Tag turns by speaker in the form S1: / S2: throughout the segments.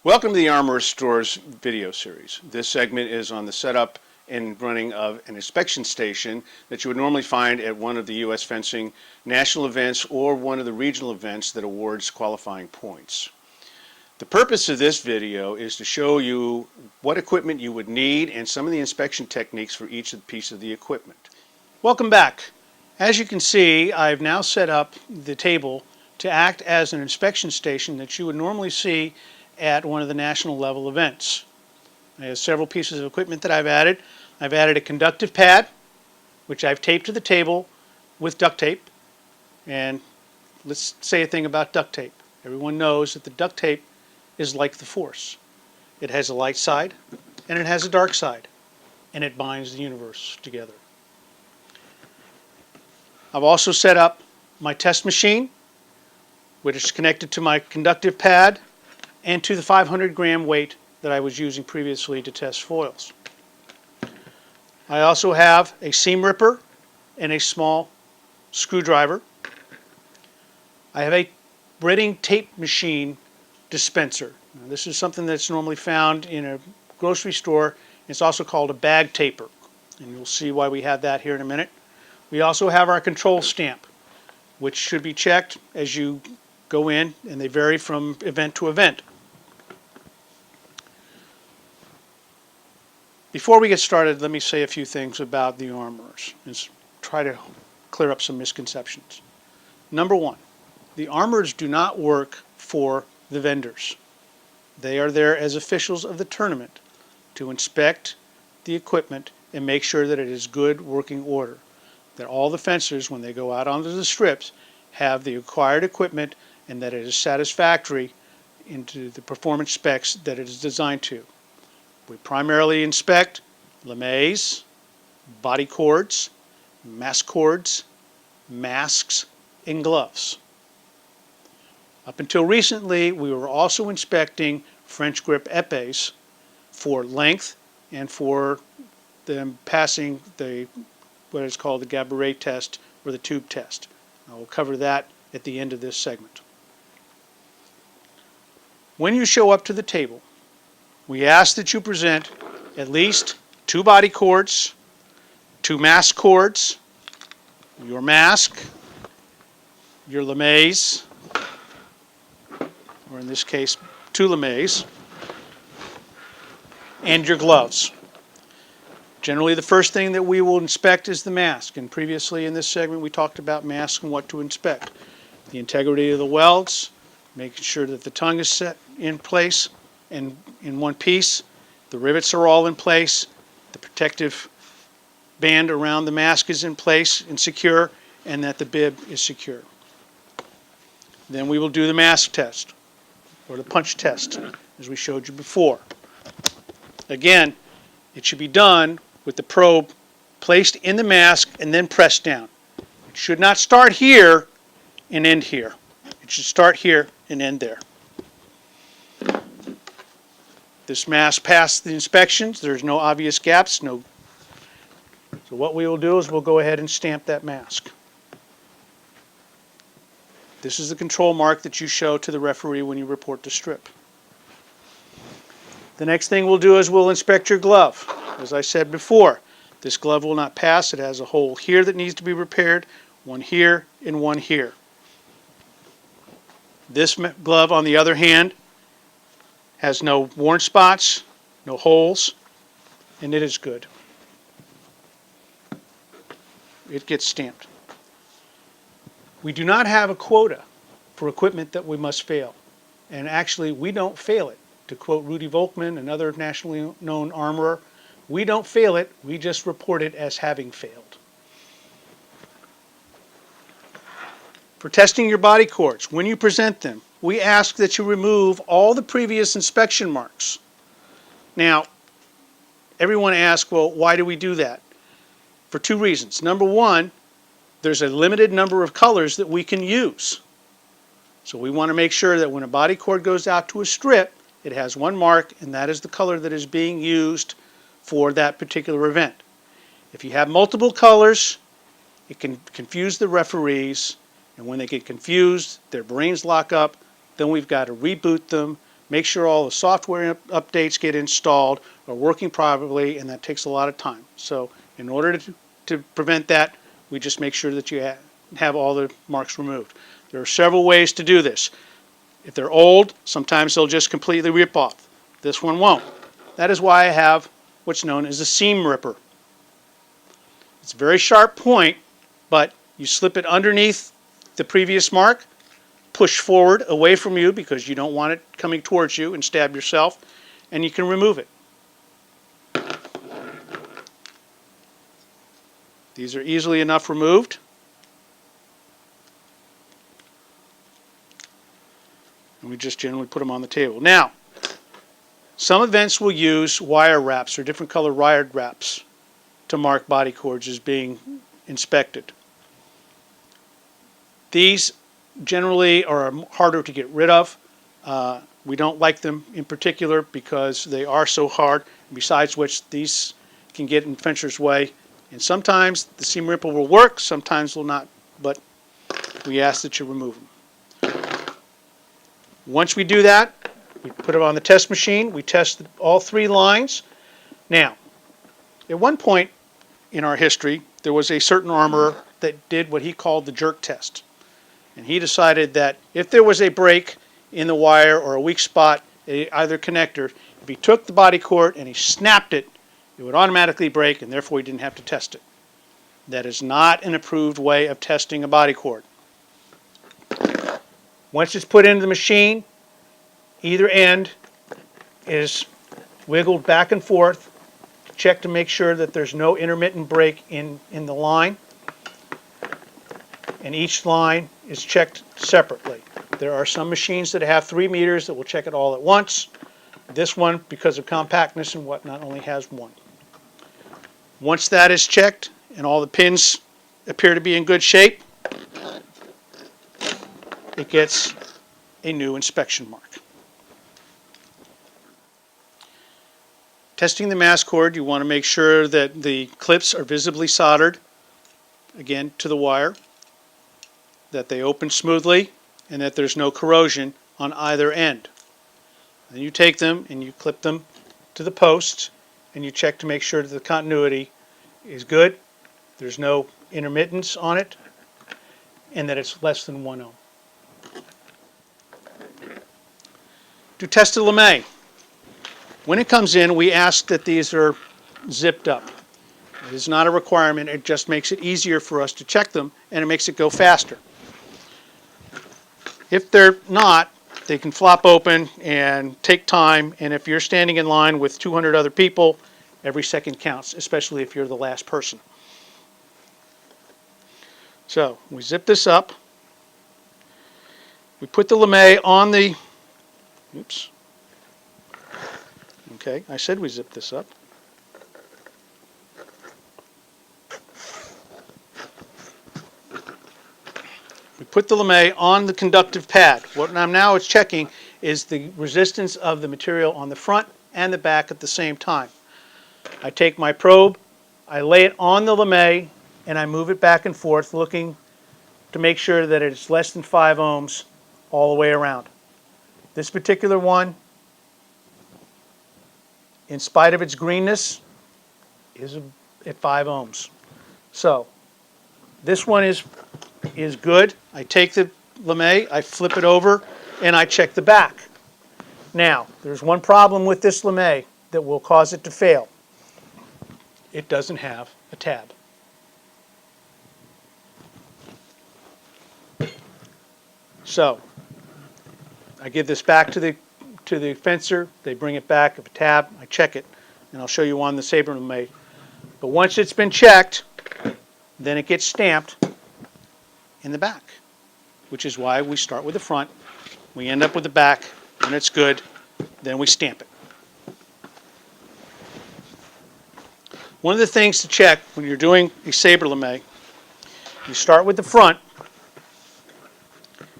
S1: Welcome to the Armor Store's video series. This segment is on the setup and running of an inspection station that you would normally find at one of the U.S. fencing national events or one of the regional events that awards qualifying points. The purpose of this video is to show you what equipment you would need and some of the inspection techniques for each piece of the equipment. Welcome back. As you can see, I've now set up the table to act as an inspection station that you would normally see at one of the national level events. I have several pieces of equipment that I've added. I've added a conductive pad, which I've taped to the table with duct tape. And let's say a thing about duct tape. Everyone knows that the duct tape is like the Force. It has a light side and it has a dark side, and it binds the universe together. I've also set up my test machine, which is connected to my conductive pad and to the 500-gram weight that I was using previously to test foils. I also have a seam ripper and a small screwdriver. I have a breading tape machine dispenser. Now, this is something that's normally found in a grocery store. It's also called a bag taper, and you'll see why we have that here in a minute. We also have our control stamp, which should be checked as you go in, and they vary from event to event. Before we get started, let me say a few things about the armorers and try to clear up some misconceptions. Number one, the armorers do not work for the vendors. They are there as officials of the tournament to inspect the equipment and make sure that it is good working order, that all the fencers, when they go out onto the strips, have the required equipment and that it is satisfactory into the performance specs that it is designed to. We primarily inspect limays, body cords, mask cords, masks, and gloves. Up until recently, we were also inspecting French grip épées for length and for them passing what is called the Gaboret test or the tube test. I will cover that at the end of this segment. When you show up to the table, we ask that you present at least 2 body cords, 2 mask cords, your mask, your limays, or in this case 2 limays, and your gloves. Generally, the first thing that we will inspect is the mask, and previously in this segment we talked about masks and what to inspect. The integrity of the welds, making sure that the tongue is set in place and in one piece, the rivets are all in place, the protective band around the mask is in place and secure, and that the bib is secure. Then we will do the mask test, or the punch test, as we showed you before. Again, it should be done with the probe placed in the mask and then pressed down. It should not start here and end here. It should start here and end there. This mask passed the inspections. There's no obvious gaps. So what we will do is we'll go ahead and stamp that mask. This is the control mark that you show to the referee when you report the strip. The next thing we'll do is we'll inspect your glove. As I said before, this glove will not pass. It has a hole here that needs to be repaired, one here and one here. This glove, on the other hand, has no worn spots, no holes, and it is good. It gets stamped. We do not have a quota for equipment that we must fail, and actually we don't fail it. To quote Rudy Volkman, another nationally known armorer, we don't fail it, we just report it as having failed. For testing your body cords, when you present them, we ask that you remove all the previous inspection marks. Now, everyone asks, well, why do we do that? For 2 reasons. Number one, there's a limited number of colors that we can use. So we want to make sure that when a body cord goes out to a strip, it has 1 mark, and that is the color that is being used for that particular event. If you have multiple colors, it can confuse the referees, and when they get confused, their brains lock up, then we've got to reboot them, make sure all the software updates get installed, are working properly, and that takes a lot of time. So in order to prevent that, we just make sure that you have all the marks removed. There are several ways to do this. If they're old, sometimes they'll just completely rip off. This one won't. That is why I have what's known as a seam ripper. It's a very sharp point, but you slip it underneath the previous mark, push forward away from you because you don't want it coming towards you and stab yourself, and you can remove it. These are easily enough removed. And we just generally put them on the table. Now, some events will use wire wraps or different color wire wraps to mark body cords as being inspected. These generally are harder to get rid of. We don't like them in particular because they are so hard. Besides which, these can get in fencer's way. And sometimes the seam ripper will work, sometimes will not, but we ask that you remove them. Once we do that, we put it on the test machine. We test all 3 lines. Now, at one point in our history, there was a certain armorer that did what he called the jerk test. And he decided that if there was a break in the wire or a weak spot at either connector, if he took the body cord and he snapped it, it would automatically break, and therefore he didn't have to test it. That is not an approved way of testing a body cord. Once it's put into the machine, either end is wiggled back and forth. Check to make sure that there's no intermittent break in the line. And each line is checked separately. There are some machines that have 3 meters that will check it all at once. This one, because of compactness and whatnot, only has 1. Once that is checked and all the pins appear to be in good shape, it gets a new inspection mark. Testing the mass cord, you want to make sure that the clips are visibly soldered, again, to the wire, that they open smoothly, and that there's no corrosion on either end. Then you take them and you clip them to the posts, and you check to make sure that the continuity is good, there's no intermittence on it, and that it's less than 1 ohm. To test a LeMay, when it comes in, we ask that these are zipped up. It is not a requirement, it just makes it easier for us to check them, and it makes it go faster. If they're not, they can flop open and take time, and if you're standing in line with 200 other people, every second counts, especially if you're the last person. So, we zip this up. We put the LeMay on the, oops. Okay, I said we zip this up. We put the LeMay on the conductive pad. What I'm now checking is the resistance of the material on the front and the back at the same time. I take my probe, I lay it on the LeMay, and I move it back and forth looking to make sure that it's less than 5 ohms all the way around. This particular one, in spite of its greenness, is at 5 ohms. So this one is good. I take the LeMay, I flip it over, and I check the back. Now, there's one problem with this LeMay that will cause it to fail. It doesn't have a tab. So, I give this back to the fencer, they bring it back with a tab, I check it, and I'll show you on the Sabre LeMay. But once it's been checked, then it gets stamped in the back, which is why we start with the front, we end up with the back, when it's good, then we stamp it. One of the things to check when you're doing a Sabre LeMay, you start with the front,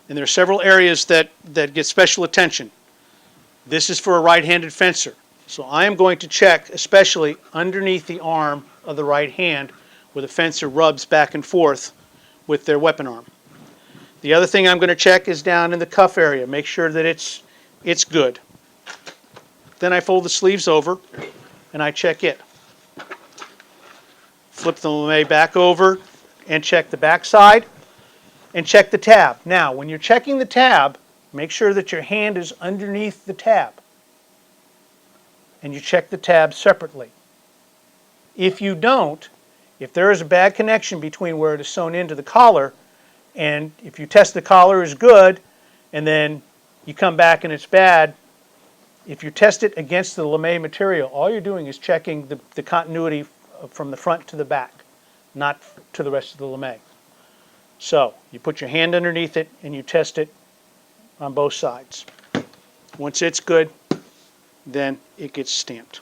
S1: and there are several areas that get special attention. This is for a right-handed fencer. So I am going to check especially underneath the arm of the right hand where the fencer rubs back and forth with their weapon arm. The other thing I'm going to check is down in the cuff area. Make sure that it's good. Then I fold the sleeves over and I check it. Flip the lame back over and check the back side and check the tab. Now, when you're checking the tab, make sure that your hand is underneath the tab and you check the tab separately. If you don't, if there is a bad connection between where it is sewn into the collar, and if you test the collar is good and then you come back and it's bad, if you test it against the lame material, all you're doing is checking the continuity from the front to the back, not to the rest of the lame. So you put your hand underneath it and you test it on both sides. Once it's good, then it gets stamped.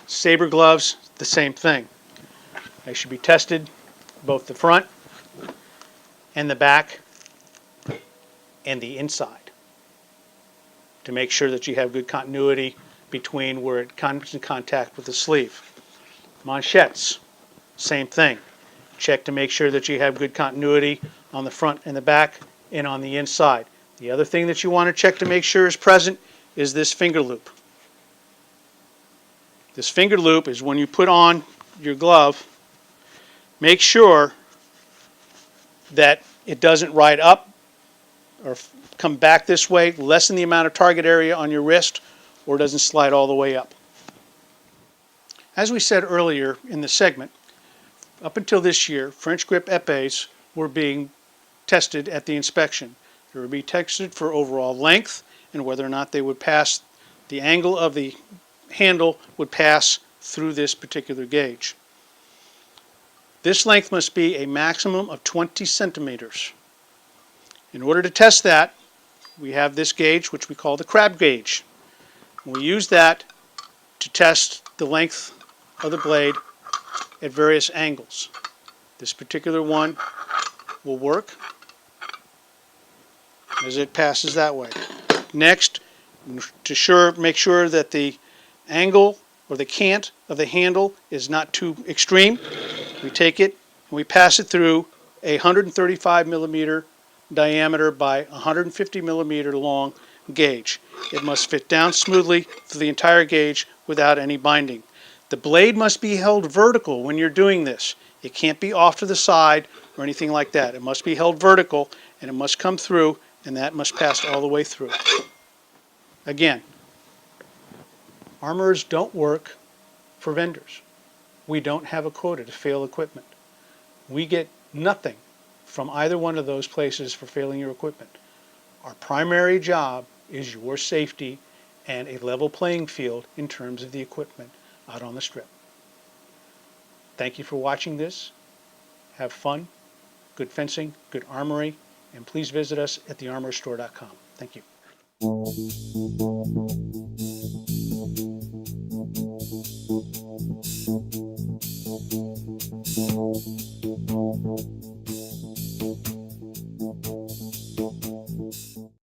S1: Saber gloves, the same thing. They should be tested, both the front and the back and the inside, to make sure that you have good continuity between where it comes in contact with the sleeve. Manchettes, same thing. Check to make sure that you have good continuity on the front and the back and on the inside. The other thing that you want to check to make sure is present is this finger loop. This finger loop is when you put on your glove, make sure that it doesn't ride up or come back this way, lessen the amount of target area on your wrist, or doesn't slide all the way up. As we said earlier in the segment, up until this year, French grip épées were being tested at the inspection. They would be tested for overall length and whether or not they would pass, the angle of the handle would pass through this particular gauge. This length must be a maximum of 20 centimeters. In order to test that, we have this gauge, which we call the crab gauge. We use that to test the length of the blade at various angles. This particular one will work as it passes that way. Next, to make sure that the angle or the cant of the handle is not too extreme, we take it and we pass it through a 135 millimeter diameter by 150 millimeter long gauge. It must fit down smoothly through the entire gauge without any binding. The blade must be held vertical when you're doing this. It can't be off to the side or anything like that. It must be held vertical and it must come through, and that must pass all the way through. Again, armorers don't work for vendors. We don't have a quota to fail equipment. We get nothing from either one of those places for failing your equipment. Our primary job is your safety and a level playing field in terms of the equipment out on the strip. Thank you for watching this. Have fun, good fencing, good armory, and please visit us at thearmorerstore.com. Thank you.